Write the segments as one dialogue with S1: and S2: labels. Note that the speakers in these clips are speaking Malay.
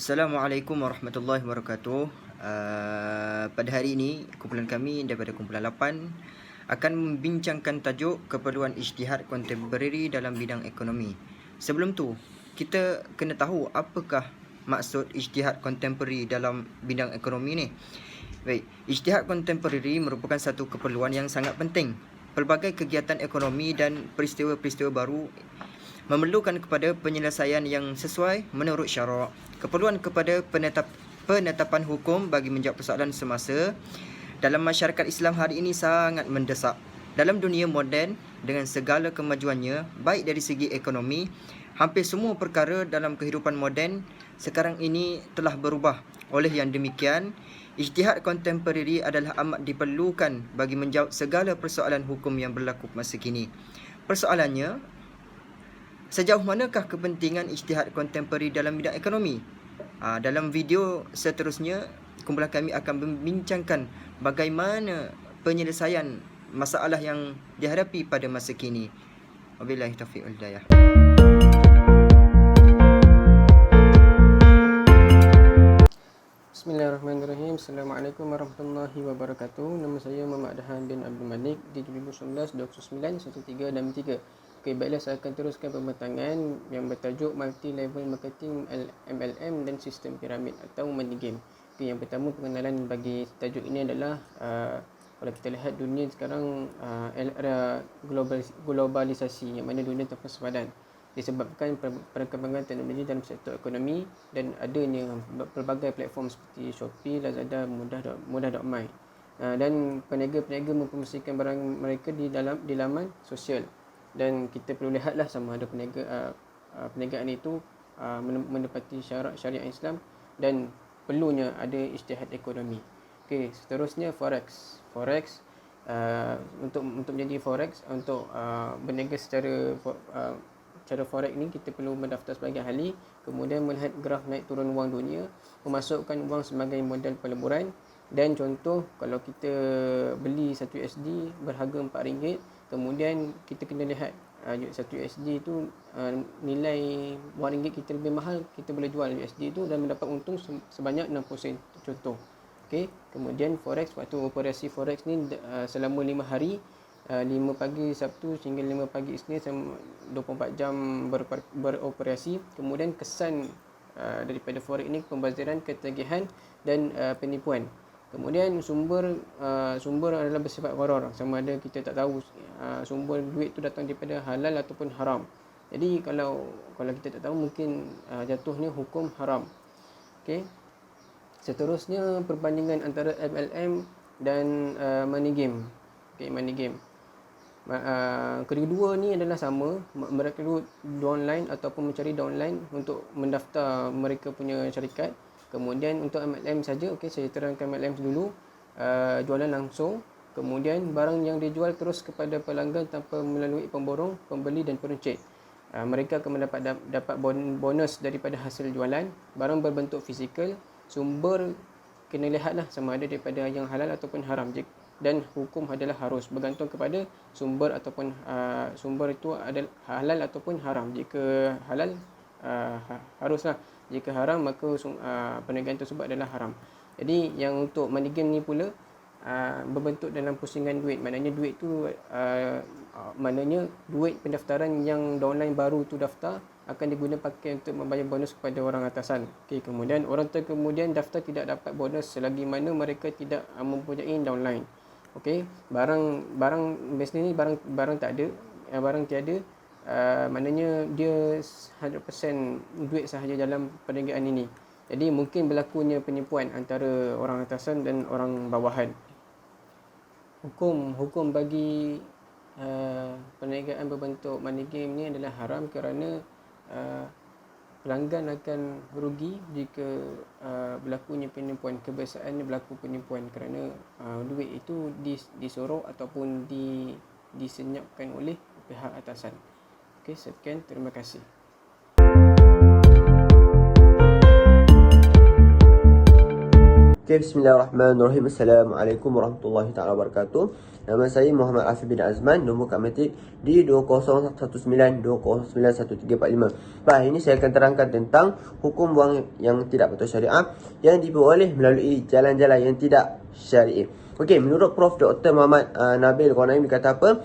S1: Assalamualaikum warahmatullahi wabarakatuh. Pada hari ini, kumpulan kami daripada kumpulan 8 akan membincangkan tajuk keperluan ijtihad kontemporari dalam bidang ekonomi. Sebelum tu, kita kena tahu apakah maksud ijtihad kontemporari dalam bidang ekonomi ni. Baik, ijtihad kontemporari merupakan satu keperluan yang sangat penting. Pelbagai kegiatan ekonomi dan peristiwa-peristiwa baru memerlukan kepada penyelesaian yang sesuai menurut syarak. Keperluan kepada penetapan hukum bagi menjawab persoalan semasa dalam masyarakat Islam hari ini sangat mendesak. Dalam dunia moden dengan segala kemajuannya, baik dari segi ekonomi, hampir semua perkara dalam kehidupan moden sekarang ini telah berubah. Oleh yang demikian, ijtihad kontemporari adalah amat diperlukan bagi menjawab segala persoalan hukum yang berlaku masa kini. Persoalannya, sejauh manakah kepentingan ijtihad kontemporari dalam bidang ekonomi? Dalam video seterusnya, kumpulan kami akan membincangkan bagaimana penyelesaian masalah yang dihadapi pada masa kini. Wabillahi taufiq wal hidayah.
S2: Bismillahirrahmanirrahim. Assalamualaikum warahmatullahi wabarakatuh. Nama saya Muhammad Adhan bin Abdul Malik di 2019 29 13 dan 3. Okey, baiklah, saya akan teruskan pembentangan yang bertajuk Multi Level Marketing MLM dan Sistem Piramid atau Money Game. Okey, yang pertama pengenalan bagi tajuk ini adalah kalau kita lihat dunia sekarang era globalisasi, yang mana dunia tersepadan disebabkan perkembangan teknologi dalam sektor ekonomi dan adanya pelbagai platform seperti Shopee, Lazada, Mudah.my, dan peniaga-peniaga mempromosikan barang mereka di laman sosial. Dan kita perlu lihatlah sama ada perniagaan itu menepati syarat syariat Islam dan perlunya ada ijtihad ekonomi. Okey, seterusnya forex. Untuk menjadi forex, untuk berniaga secara forex ni kita perlu mendaftar sebagai ahli, kemudian melihat graf naik turun wang dunia, memasukkan wang sebagai modal peleburan. Dan contoh, kalau kita beli 1 USD berharga RM4, kemudian kita kena lihat 1 USD itu nilai RM1 kita lebih mahal, kita boleh jual USD itu dan mendapat untung sebanyak 60 sen, contoh. Okey, kemudian forex, waktu operasi forex ni selama 5 hari, 5 pagi Sabtu hingga 5 pagi Isnin, 24 jam beroperasi. Kemudian kesan daripada forex ini pembaziran, ketagihan dan penipuan. Kemudian sumber adalah bersifat gharar, sama ada kita tak tahu sumber duit tu datang daripada halal ataupun haram. Jadi kalau kita tak tahu, mungkin jatuhnya hukum haram. Okey. Seterusnya perbandingan antara MLM dan money game. Okey, money game. Kedua ni adalah sama, mereka downline ataupun mencari downline untuk mendaftar mereka punya syarikat. Kemudian untuk MLM saja, okey, saya terangkan MLM dulu. Jualan langsung, kemudian barang yang dijual terus kepada pelanggan tanpa melalui pemborong, pembeli dan peruncit. Mereka akan dapat bonus daripada hasil jualan. Barang berbentuk fizikal, sumber kena lihatlah sama ada daripada yang halal ataupun haram, dan hukum adalah harus bergantung kepada sumber ataupun sumber itu adalah halal ataupun haram. Jika halal, haruslah. Jika haram, maka perniagaan tersebut adalah haram. Jadi yang untuk money game ni pula berbentuk dalam pusingan duit. Maknanya duit pendaftaran yang downline baru tu daftar akan pakai untuk membayar bonus kepada orang atasan. Okey, kemudian orang kemudian daftar tidak dapat bonus selagi mana mereka tidak mempunyai downline. Okey, barang bisnes ni barang tak ada, barang tiada, maknanya dia 100% duit sahaja dalam perniagaan ini. Jadi mungkin berlakunya penipuan antara orang atasan dan orang bawahan. Hukum bagi perniagaan berbentuk money game ni adalah haram kerana pelanggan akan rugi jika berlakunya penipuan. Kebiasaannya berlaku penipuan kerana duit itu disorok ataupun disenyapkan oleh pihak atasan. Okey, sekian, terima kasih.
S3: Okay, bismillahirrahmanirrahim. Assalamualaikum warahmatullahi taala wabarakatuh. Nama saya Muhammad Afif bin Azman, nombor kad matrik di 201920911345. Baik, ini saya akan terangkan tentang hukum wang yang tidak patuh syariah yang diperoleh melalui jalan-jalan yang tidak syar'i. Okey, menurut Prof Dr. Muhammad Nabil Ghanaim dikata apa?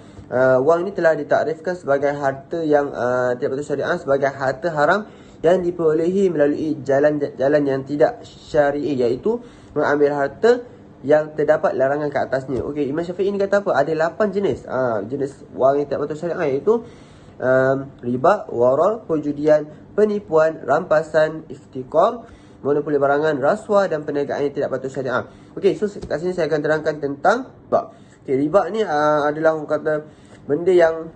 S3: Wang ini telah ditakrifkan sebagai harta yang tidak patuh syariah, sebagai harta haram yang diperolehi melalui jalan-jalan yang tidak syar'i, iaitu mengambil harta yang terdapat larangan ke atasnya. Okey, Imam Syafi'i ni kata apa? Ada 8 jenis. Jenis wang yang tak patut syariah, iaitu riba, warar, perjudian, penipuan, rampasan, iftikar, monopoli barangan, rasuah dan perniagaan yang tidak patut syariah. Okey, so kat sini saya akan terangkan tentang riba. Okey, riba ni adalah orang kata benda yang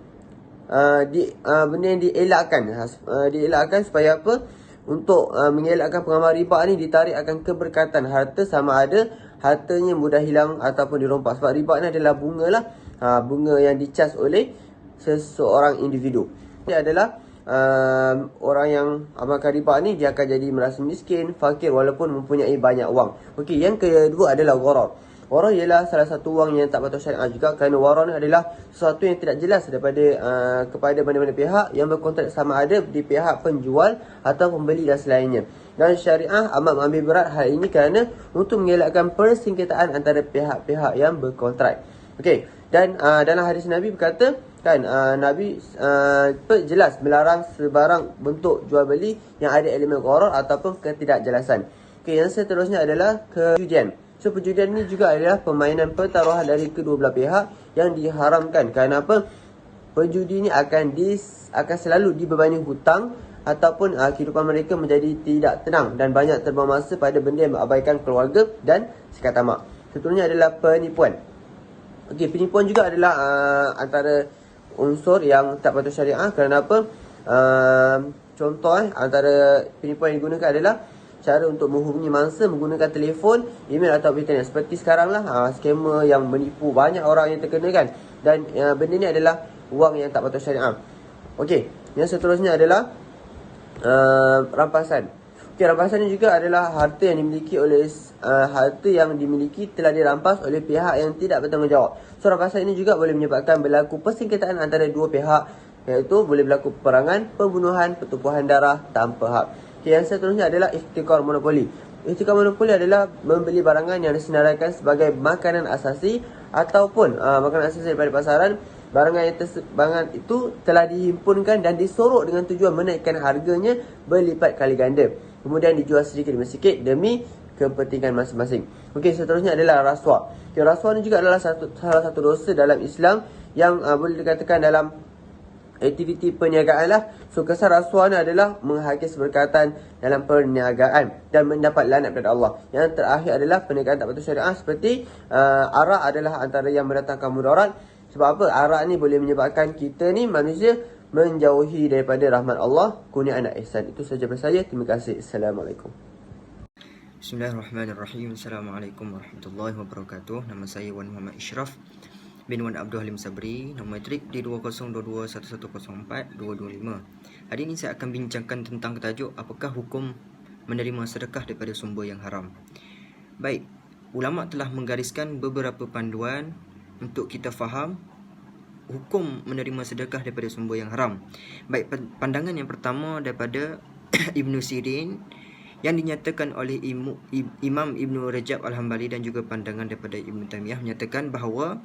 S3: benda yang dielakkan. Dielakkan supaya apa? Untuk mengelakkan pengamal riba ni ditarik akan keberkatan harta, sama ada hartanya mudah hilang ataupun dirompak. Sebab riba ni adalah bunga lah, bunga yang dicas oleh seseorang individu. Ini adalah orang yang amalkan riba ni, dia akan jadi merasa miskin, fakir walaupun mempunyai banyak wang. Okey, yang kedua adalah gharar. Warar ialah salah satu wang yang tak patut syariah juga, kerana warar ni adalah sesuatu yang tidak jelas daripada kepada mana-mana pihak yang berkontrak, sama ada di pihak penjual atau pembeli dan selainnya. Dan syariah amat mengambil berat hal ini kerana untuk mengelakkan persengketaan antara pihak-pihak yang berkontrak. Okey, dan dalam hadis Nabi berkata kan, Nabi jelas melarang sebarang bentuk jual beli yang ada elemen gharar ataupun ketidakjelasan. Okey, yang seterusnya adalah perjudian. So, perjudian ni juga adalah permainan pertaruhan dari kedua belah pihak yang diharamkan. Kerana apa? Penjudi ni akan selalu dibebani hutang ataupun kehidupan mereka menjadi tidak tenang dan banyak terbuang masa pada benda yang mengabaikan keluarga dan sikat tamak. Seterusnya adalah penipuan. Okey, penipuan juga adalah antara unsur yang tak patut syariah. Kerana apa? Contoh antara penipuan yang digunakan adalah cara untuk menghubungi mangsa menggunakan telefon, email atau internet. Seperti sekarang lah, skamer yang menipu banyak orang yang terkena kan. Dan benda ni adalah wang yang tak patut syariah. Okey, yang seterusnya adalah rampasan. Okey, rampasan ni juga adalah harta yang dimiliki oleh harta yang dimiliki telah dirampas oleh pihak yang tidak bertanggungjawab. So, rampasan ini juga boleh menyebabkan berlaku persengketaan antara dua pihak, iaitu boleh berlaku peperangan, pembunuhan, pertumpahan darah tanpa hak. Yang seterusnya adalah ihtikar monopoli. Ihtikar monopoli adalah membeli barangan yang disenaraikan sebagai makanan asasi ataupun makanan asasi daripada pasaran. Barangan itu telah dihimpunkan dan disorok dengan tujuan menaikkan harganya berlipat kali ganda. Kemudian dijual sedikit demi sedikit demi kepentingan masing-masing. Okey, seterusnya adalah rasuah. Okay, rasuah ni juga adalah salah satu dosa dalam Islam yang boleh dikatakan dalam aktiviti perniagaan lah. So, kesan rasuah ni adalah menghakis keberkatan dalam perniagaan dan mendapat laknat daripada Allah. Yang terakhir adalah perniagaan tak patut syariah, seperti arak adalah antara yang mendatangkan mudarat. Sebab apa? Arak ni boleh menyebabkan kita ni manusia menjauhi daripada rahmat Allah, kurniaan dan ihsan. Itu sahaja dari saya. Terima kasih. Assalamualaikum.
S1: Bismillahirrahmanirrahim. Assalamualaikum warahmatullahi wabarakatuh. Nama saya Wan Muhammad Ishraf bin Wan Abdul Halim Sabri, nombor matrik di 20221104-225. Hari ini saya akan bincangkan tentang tajuk apakah hukum menerima sedekah daripada sumber yang haram. Baik, ulama telah menggariskan beberapa panduan untuk kita faham hukum menerima sedekah daripada sumber yang haram. Baik, pandangan yang pertama daripada Ibnu Sirin yang dinyatakan oleh Imam Ibnu Rajab Al-Hambali, dan juga pandangan daripada Ibnu Taimiyah menyatakan bahawa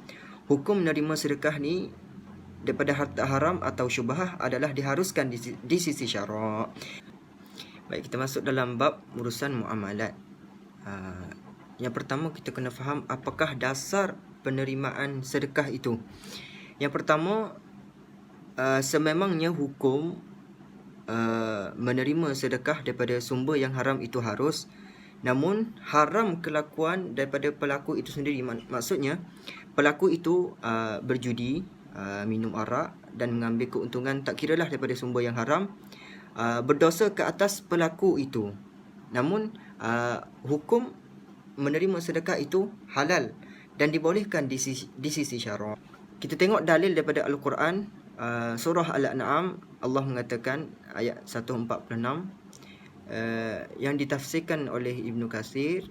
S1: hukum menerima sedekah ni daripada harta haram atau syubhah adalah diharuskan di sisi syarak. Baik, kita masuk dalam bab urusan muamalat. Yang pertama kita kena faham apakah dasar penerimaan sedekah itu. Yang pertama, sememangnya hukum menerima sedekah daripada sumber yang haram itu harus, namun haram kelakuan daripada pelaku itu sendiri. Maksudnya pelaku itu berjudi, minum arak dan mengambil keuntungan tak kiralah daripada sumber yang haram, berdosa ke atas pelaku itu. Namun hukum menerima sedekah itu halal dan dibolehkan di sisi syarak. Kita tengok dalil daripada Al-Quran, surah Al-An'am. Allah mengatakan ayat 146 yang ditafsirkan oleh Ibnu Katsir,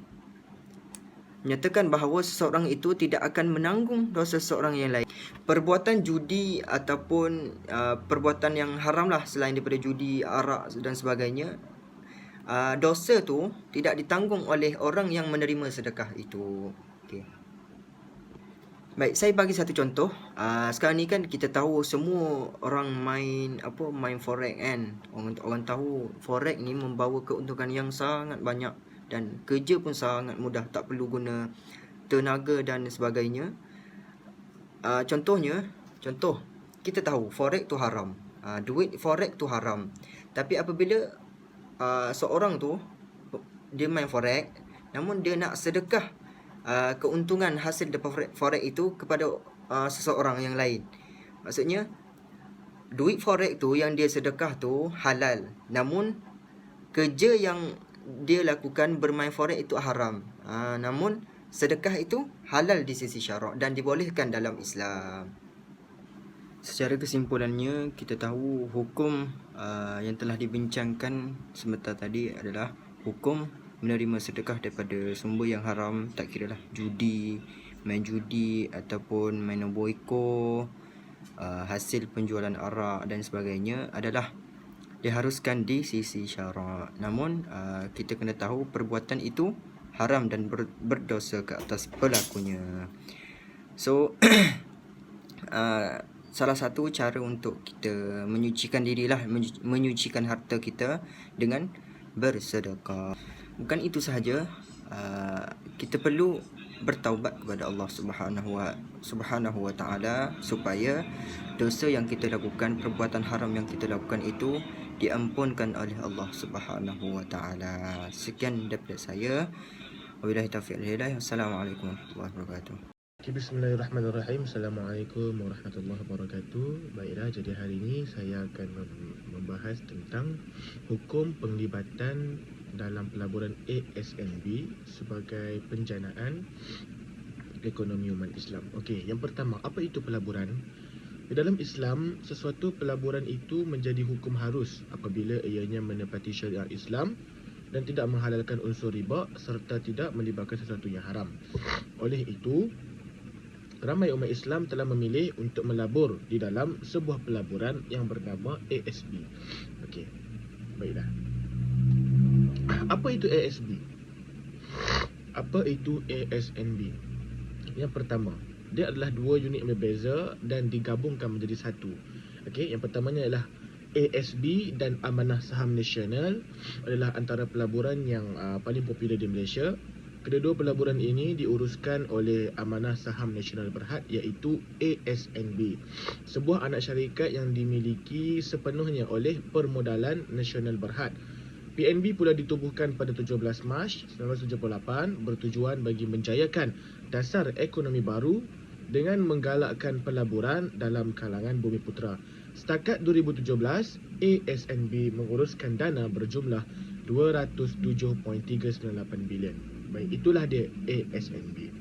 S1: menyatakan bahawa seseorang itu tidak akan menanggung dosa seseorang yang lain. Perbuatan judi ataupun perbuatan yang haram lah selain daripada judi, arak dan sebagainya, dosa tu tidak ditanggung oleh orang yang menerima sedekah itu. Okey. Baik, saya bagi satu contoh. Sekarang ni kan kita tahu semua orang main forex kan. Orang tahu forex ni membawa keuntungan yang sangat banyak dan kerja pun sangat mudah, tak perlu guna tenaga dan sebagainya. Contoh kita tahu forex tu haram. Duit forex tu haram. Tapi apabila seorang tu dia main forex, namun dia nak sedekah keuntungan hasil daripada forex itu kepada seseorang yang lain. Maksudnya duit forex tu yang dia sedekah tu halal, namun kerja yang dia lakukan bermain forex itu haram. Namun sedekah itu halal di sisi syarak dan dibolehkan dalam Islam. Secara kesimpulannya, kita tahu hukum yang telah dibincangkan sebentar tadi adalah hukum menerima sedekah daripada sumber yang haram, tak kira lah judi, main judi ataupun main nombor ekor, hasil penjualan arak dan sebagainya adalah diharuskan di sisi syarak. Namun kita kena tahu perbuatan itu haram dan berdosa ke atas pelakunya. So salah satu cara untuk kita menyucikan dirilah, menyucikan harta kita dengan bersedekah. Bukan itu sahaja, kita perlu bertaubat kepada Allah Subhanahu wa taala supaya dosa yang kita lakukan, perbuatan haram yang kita lakukan itu diampunkan oleh Allah Subhanahu wa taala. Sekian daripada saya. Wabillahi taufiq wal hidayah. Assalamualaikum warahmatullahi wabarakatuh.
S4: Okay, bismillahirrahmanirrahim. Assalamualaikum warahmatullahi wabarakatuh. Baiklah, jadi hari ini saya akan membahas tentang hukum penglibatan dalam pelaburan ASNB sebagai penjanaan ekonomi umat Islam. Okey, yang pertama, apa itu pelaburan? Di dalam Islam, sesuatu pelaburan itu menjadi hukum harus apabila ianya menepati syariat Islam dan tidak menghalalkan unsur riba serta tidak melibatkan sesuatu yang haram. Oleh itu, ramai umat Islam telah memilih untuk melabur di dalam sebuah pelaburan yang bernama ASB. Okey, baiklah. Apa itu ASB? Apa itu ASNB? Yang pertama, dia adalah dua unit berbeza dan digabungkan menjadi satu. Okey, yang pertamanya ialah ASB dan Amanah Saham Nasional adalah antara pelaburan yang paling popular di Malaysia. Kedua pelaburan ini diuruskan oleh Amanah Saham Nasional Berhad iaitu ASNB, sebuah anak syarikat yang dimiliki sepenuhnya oleh Permodalan Nasional Berhad. PNB pula ditubuhkan pada 17 Mac 1978 bertujuan bagi menjayakan dasar ekonomi baru dengan menggalakkan pelaburan dalam kalangan Bumiputera. Setakat 2017, ASNB menguruskan dana berjumlah 207.398 bilion. Baik, itulah dia ASNB.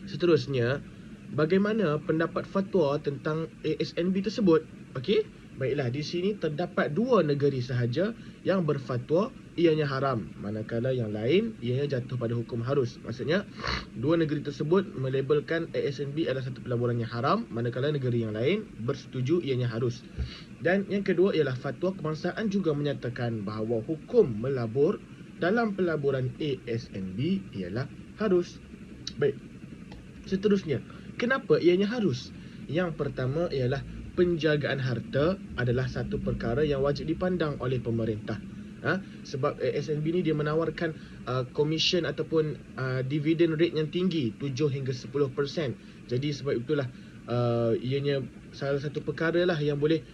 S4: Seterusnya, bagaimana pendapat fatwa tentang ASNB tersebut? Okey, baiklah, di sini terdapat dua negeri sahaja yang berfatwa ianya haram, manakala yang lain ianya jatuh pada hukum harus. Maksudnya, dua negeri tersebut melabelkan ASNB adalah satu pelaburan yang haram, manakala negeri yang lain bersetuju ianya harus. Dan yang kedua ialah fatwa kebangsaan juga menyatakan bahawa hukum melabur dalam pelaburan ASNB ialah harus. Baik, seterusnya, kenapa ianya harus? Yang pertama ialah penjagaan harta adalah satu perkara yang wajib dipandang oleh pemerintah. Sebab ASNB ni dia menawarkan komisen ataupun dividen rate yang tinggi, 7 hingga 10%. Jadi sebab itulah ianya salah satu perkara lah yang boleh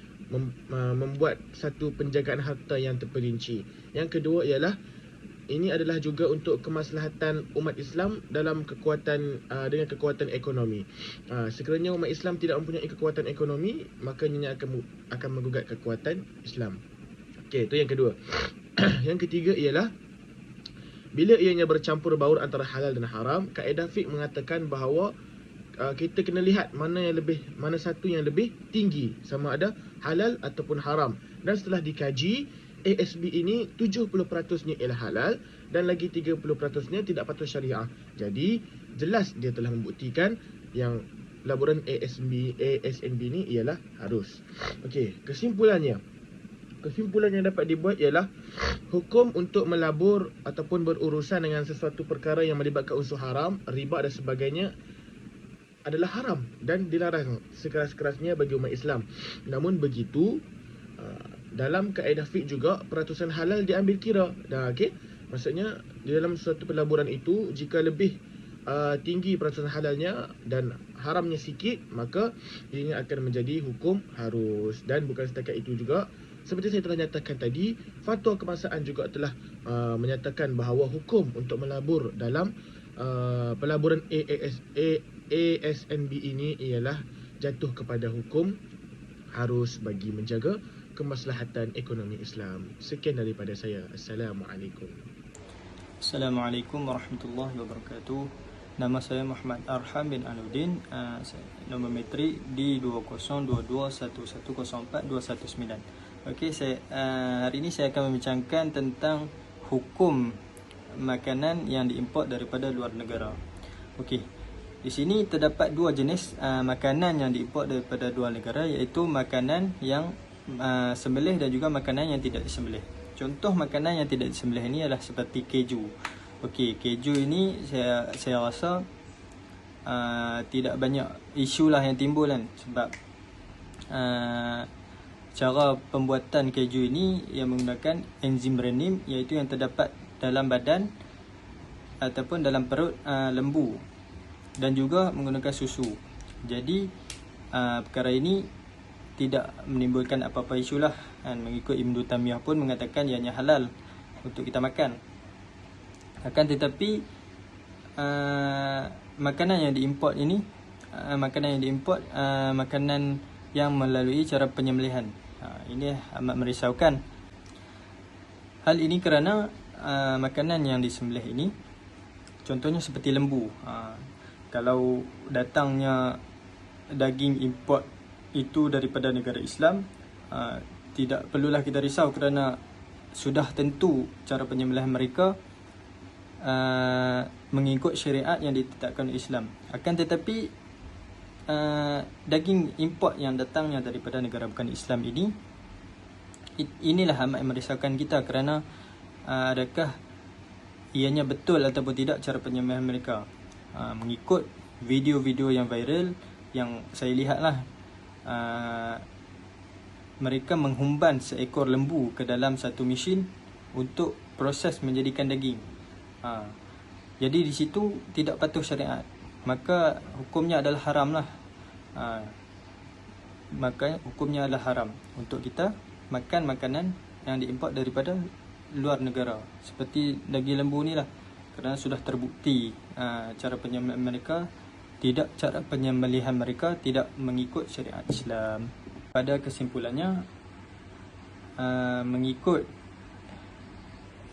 S4: membuat satu penjagaan harta yang terperinci. Yang kedua ialah ini adalah juga untuk kemaslahatan umat Islam dalam dengan kekuatan ekonomi. Sekiranya umat Islam tidak mempunyai kekuatan ekonomi, maka ianya akan menggugat kekuatan Islam. Okey, itu yang kedua. Yang ketiga ialah bila ianya bercampur baur antara halal dan haram, kaedah fiqh mengatakan bahawa kita kena lihat mana satu yang lebih tinggi, sama ada halal ataupun haram. Dan setelah dikaji, ASB ini 70%-nya ialah halal dan lagi 30%-nya tidak patuh syariah. Jadi jelas dia telah membuktikan yang pelaburan ASNB ni ialah harus. Okey, kesimpulan yang dapat dibuat ialah hukum untuk melabur ataupun berurusan dengan sesuatu perkara yang melibatkan unsur haram, riba dan sebagainya adalah haram dan dilarang sekeras-kerasnya bagi umat Islam. Namun begitu, dalam kaedah fiqh juga peratusan halal diambil kira. Okey, maksudnya di dalam suatu pelaburan itu jika lebih tinggi peratusan halalnya dan haramnya sikit, maka ini akan menjadi hukum harus. Dan bukan setakat itu juga, seperti saya telah nyatakan tadi, fatwa kebangsaan juga telah menyatakan bahawa hukum untuk melabur dalam pelaburan ASNB ini ialah jatuh kepada hukum harus bagi menjaga kemaslahatan ekonomi Islam. Sekian daripada saya. Assalamualaikum.
S5: Assalamualaikum warahmatullahi wabarakatuh. Nama saya Muhammad Arham bin Aludin. Nombor metrik D202211042119. Okey, hari ini saya akan membincangkan tentang hukum makanan yang diimport daripada luar negara. Okey, di sini terdapat dua jenis makanan yang diimport daripada luar negara, iaitu makanan yang sembelih dan juga makanan yang tidak disembelih. Contoh makanan yang tidak disembelih ini adalah seperti keju. Okey, keju ini saya rasa tidak banyak isu lah yang timbul kan, sebab cara pembuatan keju ini yang menggunakan enzim renin, iaitu yang terdapat dalam badan ataupun dalam perut lembu, dan juga menggunakan susu. Jadi perkara ini tidak menimbulkan apa-apa isu lah kan. Mengikut Ibn Tamiyah pun mengatakan ianya halal untuk kita makan. Akan tetapi makanan yang diimport ini makanan yang melalui cara penyembelihan. Ini amat merisaukan. Hal ini kerana makanan yang disembelih ini, contohnya seperti lembu. Kalau datangnya daging import itu daripada negara Islam, tidak perlulah kita risau kerana sudah tentu cara penyembelihan mereka mengikut syariat yang ditetapkan oleh Islam. Akan tetapi daging import yang datangnya daripada negara bukan Islam inilah amat merisaukan kita, kerana adakah ianya betul ataupun tidak cara penyembelihan mereka. Mengikut video-video yang viral yang saya lihatlah, mereka menghumban seekor lembu ke dalam satu mesin untuk proses menjadikan daging. Jadi di situ tidak patuh syariat, maka hukumnya adalah haram lah. Maka hukumnya adalah haram untuk kita makan makanan yang diimport daripada luar negara, seperti daging lembu ni lah, kerana sudah terbukti cara penyembelihan mereka tidak mengikut syariat Islam. Pada kesimpulannya, mengikut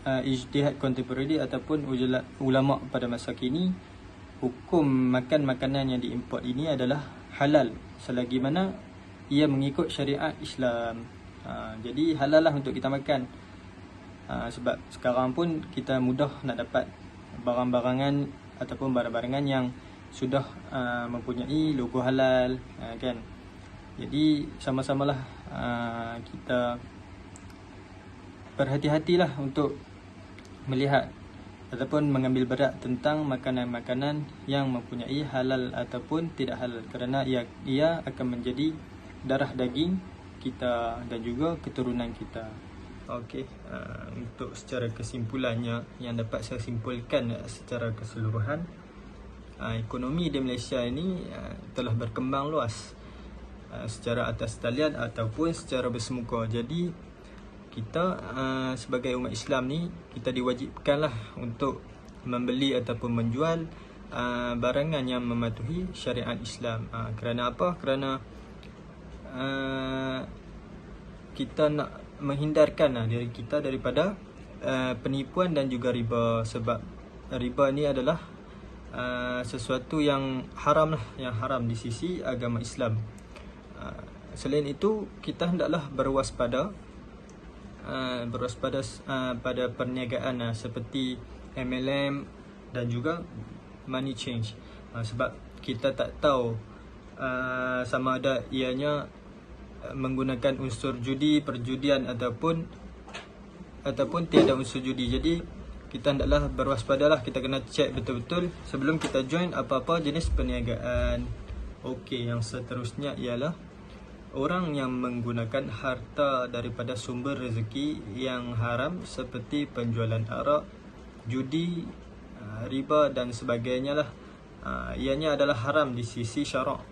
S5: ijtihad kontemporari ataupun ulama pada masa kini, hukum makan makanan yang diimport ini adalah halal selagi mana ia mengikut syariat Islam. Jadi halal lah untuk kita makan. Sebab sekarang pun kita mudah nak dapat barang-barangan ataupun barang-barangan yang sudah mempunyai logo halal, kan. Jadi sama-samalah kita berhati-hatilah untuk melihat ataupun mengambil berat tentang makanan-makanan yang mempunyai halal ataupun tidak halal, kerana ia akan menjadi darah daging kita dan juga keturunan kita. Okey, untuk secara kesimpulannya yang dapat saya simpulkan secara keseluruhan, ekonomi di Malaysia ini telah berkembang luas secara atas talian ataupun secara bersemuka. Jadi kita sebagai umat Islam ni, kita diwajibkanlah untuk membeli ataupun menjual barangan yang mematuhi syariat Islam. Kerana apa? Kerana kita nak menghindarkan diri kita daripada penipuan dan juga riba. Sebab riba ni adalah sesuatu yang haram lah, yang haram di sisi agama Islam. Selain itu, kita hendaklah berwaspada berwaspada pada perniagaan seperti MLM dan juga money change. Sebab kita tak tahu sama ada ianya menggunakan unsur judi, perjudian ataupun tiada unsur judi. Jadi kita hendaklah berwaspadalah, kita kena cek betul-betul sebelum kita join apa-apa jenis perniagaan. Okey, yang seterusnya ialah orang yang menggunakan harta daripada sumber rezeki yang haram seperti penjualan arak, judi, riba dan sebagainya lah. Ianya adalah haram di sisi syarak.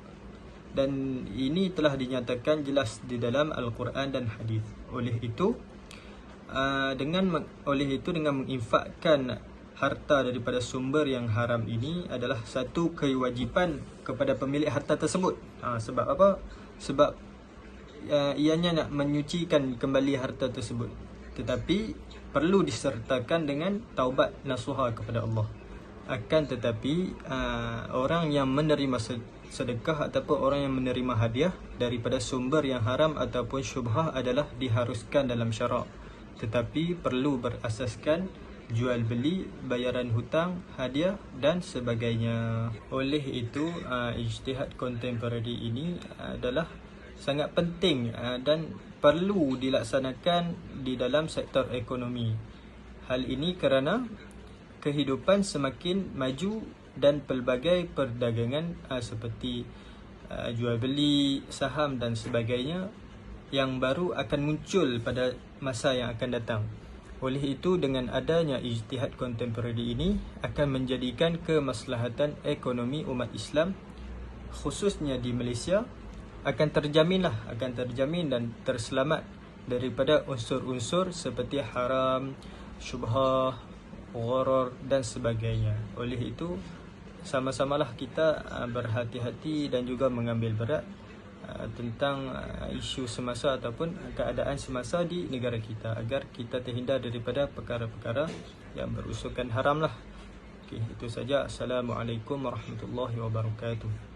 S5: Dan ini telah dinyatakan jelas di dalam Al-Quran dan hadis. Oleh itu dengan menginfakkan harta daripada sumber yang haram ini adalah satu kewajipan kepada pemilik harta tersebut. Sebab apa? Sebab ianya nak menyucikan kembali harta tersebut. Tetapi perlu disertakan dengan taubat nasuha kepada Allah. Akan tetapi orang yang menerima sedekah ataupun orang yang menerima hadiah daripada sumber yang haram ataupun syubhah adalah diharuskan dalam syarak. Tetapi perlu berasaskan jual beli, bayaran hutang, hadiah dan sebagainya. Oleh itu ijtihad contemporary ini adalah sangat penting dan perlu dilaksanakan di dalam sektor ekonomi. Hal ini kerana kehidupan semakin maju dan pelbagai perdagangan seperti jual beli, saham dan sebagainya yang baru akan muncul pada masa yang akan datang. Oleh itu dengan adanya ijtihad contemporary ini akan menjadikan kemaslahatan ekonomi umat Islam khususnya di Malaysia akan terjamin dan terselamat daripada unsur-unsur seperti haram, syubhah, gharar dan sebagainya. Oleh itu sama-samalah kita berhati-hati dan juga mengambil berat tentang isu semasa ataupun keadaan semasa di negara kita agar kita terhindar daripada perkara-perkara yang berusulkan haram lah. Okey, itu saja. Assalamualaikum warahmatullahi wabarakatuh.